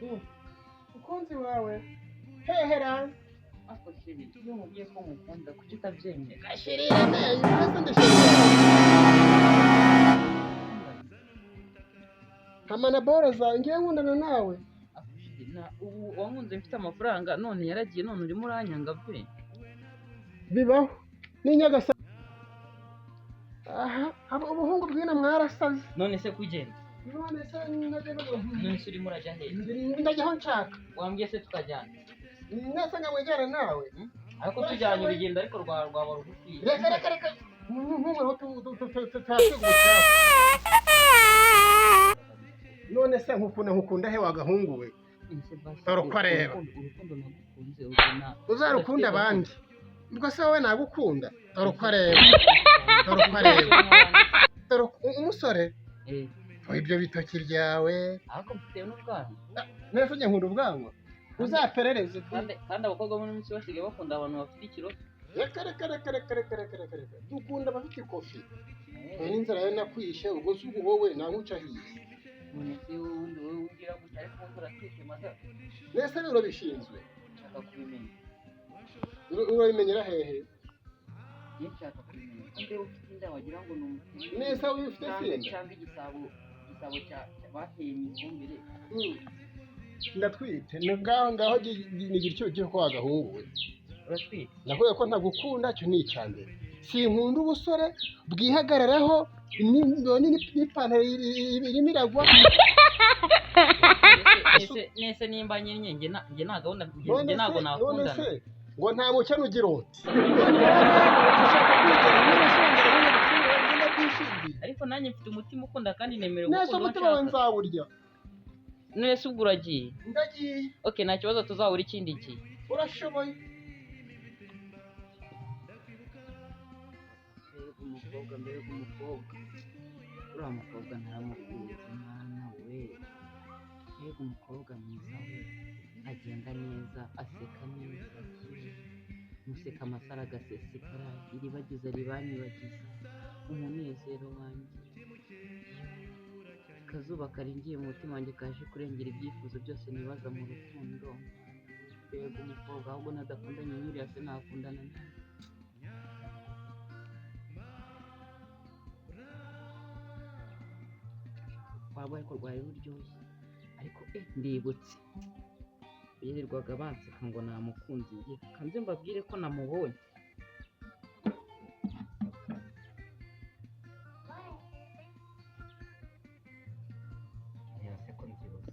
Mukunzi wawe hehera ako sheri iyo mubwiye ko mukunda kuki utabyemera gashirira neza mbese ndashirira hamana boro zanjye nkundana nawe ubu wankunze mfite amafaranga none yaragiye none urimo uranyanga pe bibaho n'inyagasa aha ubuhungu bw'ina mwarasaze none se kugenda none se none se urimo urajya hehe ndajya aho nshaka wambwiye se tukajyana nasa nkamwegera nawe ariko tujyanye urugendo ariko rwaba rugufi reka nk'ubu tutasiga none se nkukunda he wagahungu we dore uko areba uzarukunda abandi ubwo se wowe nagukunda dore uko areba dore umusore ibyo bitoki ryawe ariko mfite n'ubwanwa nese ujya nkunda ubwanwa uzaperereze kandi abakobwa muri minsi basigaye bakunda abantu bafite ikiroso reka dukunda abafite ikofi n'inzara yawe nakwishe ubwo si ubu wowe nanguca hiye none se wundi wowe ugira gutya ariko wumva uratwite mada nese rero bishinzwe nshaka kubimenya urabimenyera hehe iyo nshaka kubimenya ko mbere ufite inda wagira ngo ni umutima nese wowe ufite sinda cyangwa igisabo bateye mu ifumbire ndatwite ni ngaho nigira icyo cyo kwa gahungu we uratwite navuye ko ntagukunda cyo ni icyambere sinkunda ubusore bwihagararaho n'ipantaro irimo iragwa nese nimba nyine njye nta gahunda njye ntabwo nakundana none se ngo nta mukene ugira uti ariko nanjye mfite umutima ukunda kandi nemerewe nese umutima wawe nzawurya nese ubwo uragiye ndagiye okay nta kibazo tuzahura ikindi gihe urashoboye mbega umukobwa uriya mukobwa ntaramukunze mwana we mbega umukobwa mwiza we agenda neza aseka neza museka amasaro agasesekara iribagiza ribanyibagiza umunezero wanjye akazuba karingiye mu mutima wanjye kaje kurengera ibyifuzo byose nibaza mu rukundo mbega umukobwa ahubwo nadakundanye n'uriya se nakundana nawe waba ariko rwari ruryoshye ariko ndibutse birirwaga banseka ngo namukunze ngiye kanze mbabwire ko namubonye se ko nzibuze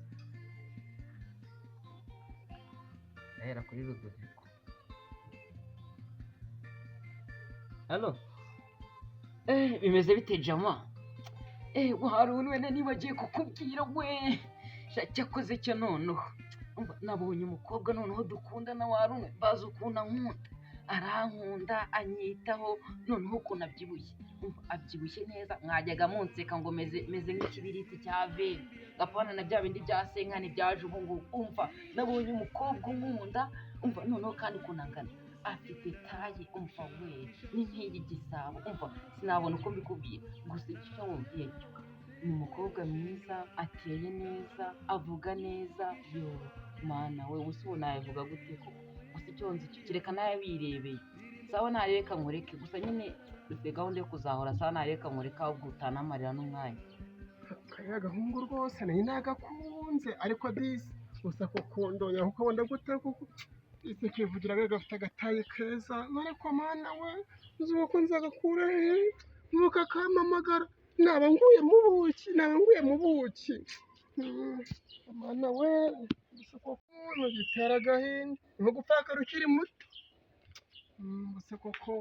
ndahera kuri Rudoviko. Halo bimeze bite jama waruntu wenda nibagiye kukubwira we cyakoze cyo noneho nabonye umukobwa noneho dukundana waruntu bazi ukuntu ankunda arankunda anyitaho noneho ukuntu abyibushye neza mwajyaga munseka ngo meze nk'ikibiriti cya veri gapana na bya bindi bya senkani byaje ubu ngubu umva nabonye umukobwa unkunda umva noneho kandi ukuntu angana afite taye umva we n'intera igisabo umva sinabona uko mbikubwira gusa icyo mubwiye cyo ni umukobwa mwiza ateye neza avuga neza yo mana we gusa ubu nabivuga gute koko gusa icyo nzi cyo kereka nawe wirebeye sawa nareka nkureke gusa nyine dufite gahunda yo kuzahora sawa nareka nkureke ahubwo utanamarira n'umwanya kariya gahungu rwose nari nagakunze ariko disi gusa kukundonya kuko wenda gute kuko ese kivugira gafite agataye keza ariko mana we uzi ko nzagakura he nuko akampamagara naba nguye mu buki mana we gusa koko gitera agahinda nko gupfakara ukiri muto gusa koko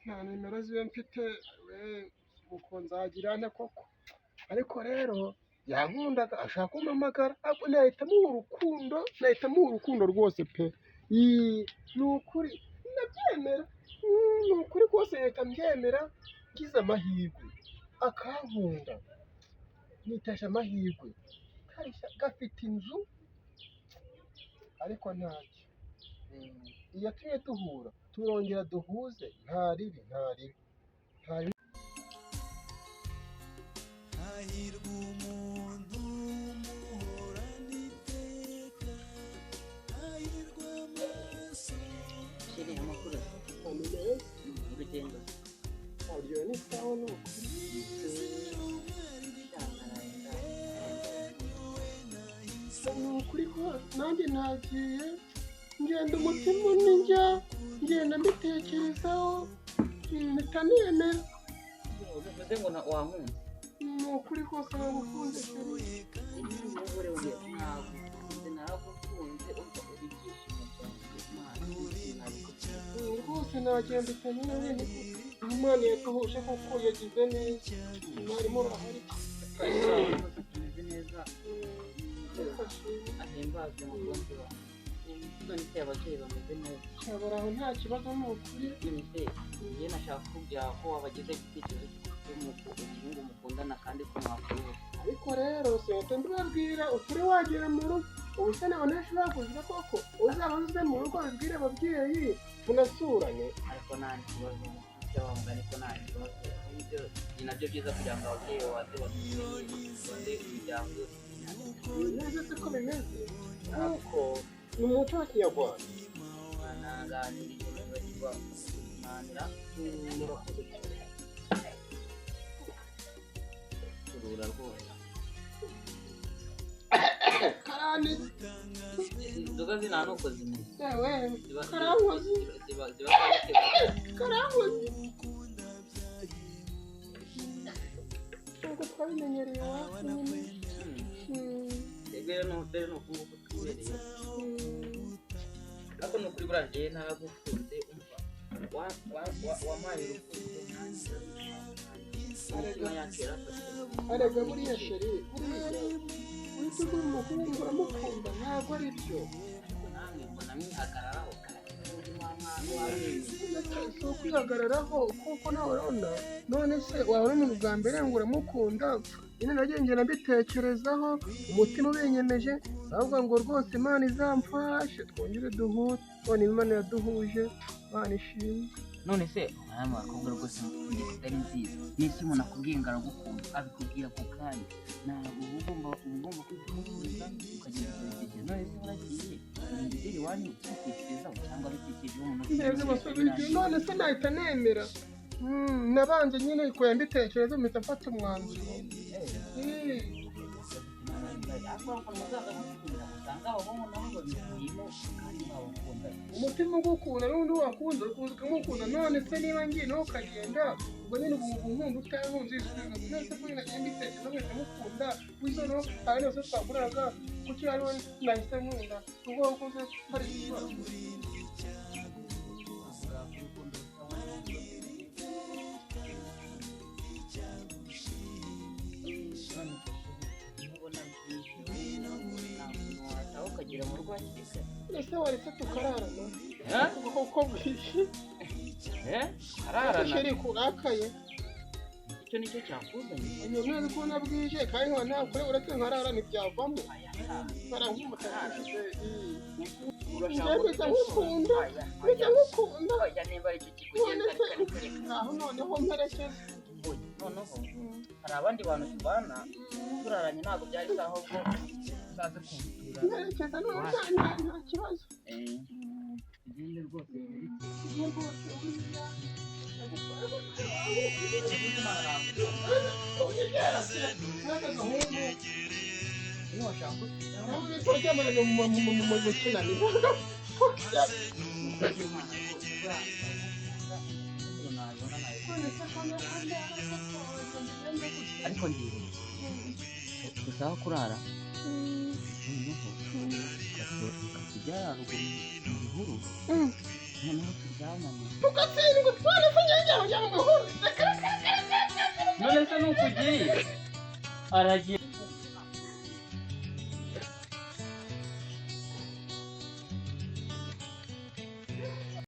nta nimero ziwe mfite we uko nzagirana koko ariko rero yankundaga ashaka kumpamagara ariko nahitamo urukundo rwose pe ni ukuri ndabyemera ni ukuri rwose leta mbyemera ngize amahirwe akankunda nitasha amahirwe gafite inzu ariko ntacyo iyo tuye duhura turongera duhuze nta ribi hahirwa umuntu ukuri kose nanjye nagiye ngenda umutima unijya ngenda mbitekerezaho mpita nemera. bivuze ngo wankunze Ni ukuri kose nagukunze sheri. umugore we nagukunze naragukunze umva uri ibyishimo byanjye Rwose nagenda utamenya bene ko Imana yaduhuje kuko yagize neza. Mwarimo bahari. tumeze neza ahimbazwe umukunzi wawe none se ababyeyi bameze neza Shabara aho nta kibazo ni ukuri. none se njye nashaka kukubwira ko wabagize igitekerezo cy'uko umuhungu mukundana kandi ko mwakuriwe Ariko rero sinahita mbibabwira utari wagera mu rugo. Ubu se nawe ntashobora kuza koko uzaba uze mu rugo abibwire ababyeyi munasuranye. ariko nta kibazo icyo bamugana ariko nta kibazo ibyo ni nabyo byiza kugira ngo ababyeyi baze bamenye imiryango yose Neza se ko bimeze ariko ni umuco wa kinyarwanda. banaganirije ntibagirwa kuganira Murakoze cyane. kurura rwose Karani inzoga zina nuko zimeze yewe ziba karankoze karankoze ntabwo twabimenyereye iwacu nyine. rero ni ukunguku twibereye ariko ni ukuri buriya njyewe naragukunze umva wampaye urukundo umutima yacu yarafashe Arega buriya sheri buriya uhita ugura umuhungu uramukunda ntabwo ari byo. namwe mbona mwihagararaho Si ukwihagararaho kuko nawe urabona none se wahora umuntu bwa mbere ngo uramukunda nyine nagiye ngenda mbitekerezaho umutima ubinyemeje ahubwo ngo rwose Imana izamfashe twongere duhure none Imana yaduhuje Imana ishimwe. none se aya makobwa rwose mukunda kitari nziza n'isi umuntu akubwiye ngo aragukunda abikubwira ako kanya ntabwo uba ugomba kwitumuza ukagenda kubitegera none se waragiye ibintu iwanyu ubitekerezaho cyangwa bitekerejeho umuntu Neza basubije none se nahita nemera. Nabanje nyine kuya mbitekerezo mpita mfata umwanzuro. Umutima ugukunda n'undi wakunda ukuza ukamukunda none se niba ngiye nawe ukagenda ubwo nyine ubu nkunda utankunze none se kuri nagiye mbitekerezo mwese mukunda wizo no hari nose twaguraga kuki hariho nahise nkunda ubwo wakoze hari ikibazo. ukagira mu rwanda Ese waretse tukararana kuko bwije ararana sheri kurakaye icyo nicyo cyakuzanye iyo none ko nabwije kandi nkaba nakore uretse nkararana ibyavamo mpita ngukunda oya niba ari icyo kikugenza aho noneho mperekeza noneho hari abandi bantu tubana turaranye ntabwo byari sawa ahubwo uzaze kunsura mperekeza none nta kibazo igende rwose ariko ngiye gusaho kurara ukatujya ruguru mu bihuru noneho turyamane tugatsindwa twone se njya mu bihuru none se nuko ugiye aragiye